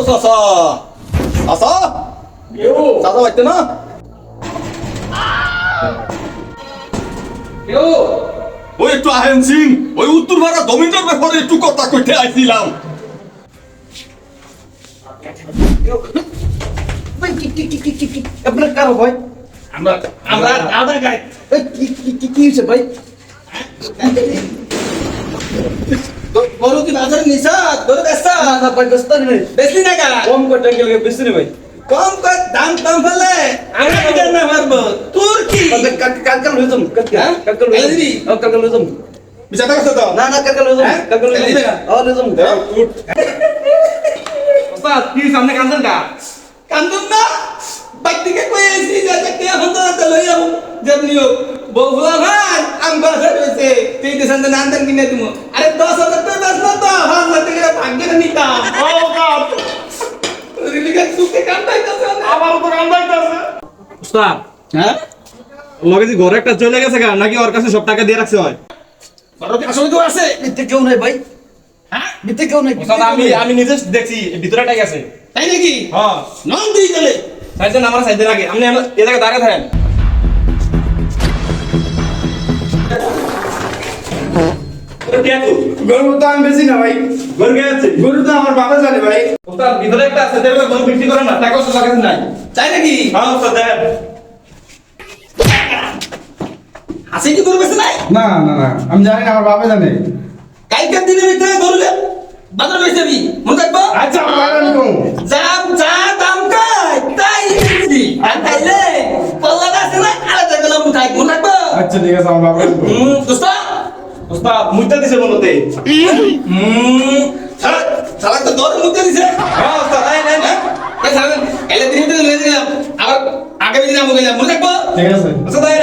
চাচা চাচা চাচা বাইতে না ওই একটু আহেন সিং ওই উত্তর ভারত জমিদার ব্যাপারে একটু কথা কইতে আইছিলাম। আপনার কারো ভাই আমরা আমরা আদা গাই কি হয়েছে ভাই? গরু কি বাজারে নিছা গরু বেচা না না ভাই ব্যস্ত নেই, বেচলি না কেন কম করে টাকা লাগে বেশি নেই ভাই। কম কর দাম দাম ফেলে আমি কিনা না মারবো তোর কি কালকে লই যাম, হ্যাঁ? কালকে লই কালকে? যাম, কালকে লই যাম। বিচারটা করতে দাও না না কালকে লই যাম, হ্যাঁ? কালকে লই কালকে যাম, লই যাম। উঠ ওস্তাদ কি সামনে কান্দন কা কান্দন না বাইতিকে কই আইছি যে কে হন্তরাতে লই যাবো যেমনিও বউলা ভাই আম বাসা রইছে তুই দেশান না আনতেন কিনে তুমি আরে 10,000 টাকা বাস না তো 5,000 টাকা ভাগ্যে নিতা ও ওস্তাদ রিলিগা সুকে কান্দাইতাছ না আবার তো কান্দাইতাছে ওস্তাদ হ্যাঁ লগে যে ঘরে একটা চলে গেছে গা নাকি ওর কাছে সব টাকা দিয়ে রাখছে হয় বড় আসলে তো আছে মিথ্যে কেউ নাই ভাই, হ্যাঁ মিথ্যে কেউ নাই। ওস্তাদ আমি নিজে দেখছি ভিতরে টাকা আছে তাই নাকি হ্যাঁ নন দিই গেলে সাইডেন আমার সাইডেন আগে আপনি এই জায়গায় দাঁড়িয়ে থাকেন গরু তো আমি বেশি না ভাই, ঘর গেছে গরু তো আমার বাবা জানে ভাই। ওস্তাদ ভিতরে একটা আছে দেখবে ঘর বিক্রি করে না টাকা ওস্তাদ কাছে নাই তাই নাকি হ্যাঁ ওস্তাদ দেন হাসি কি করবে নাই না না না আমি জানি না, আমার বাবা জানে। কালকের দিনে ভিতরে গরুলে বাজার লই যাবি মনে থাকবো আচ্ছা আমার বাবা জানি তো। দাম যা দাম কাই তাই দিছি আর তাইলে পাল্লা আছে না আলাদা গেলাম উঠাই মনে থাকবো আচ্ছা ঠিক আছে আমার বাবা জানে তো। দোস্ত ওস্তাদ মুইতা দিছে বলতে সালা তো দর মুখে দিছে হ্যাঁ ওস্তাদ নাই নাই নাই এই সালা এলে দিনে তো লই দিলাম আবার আগামী দিনে আমু গেলাম মনে থাকবো ঠিক আছে ওস্তাদ এই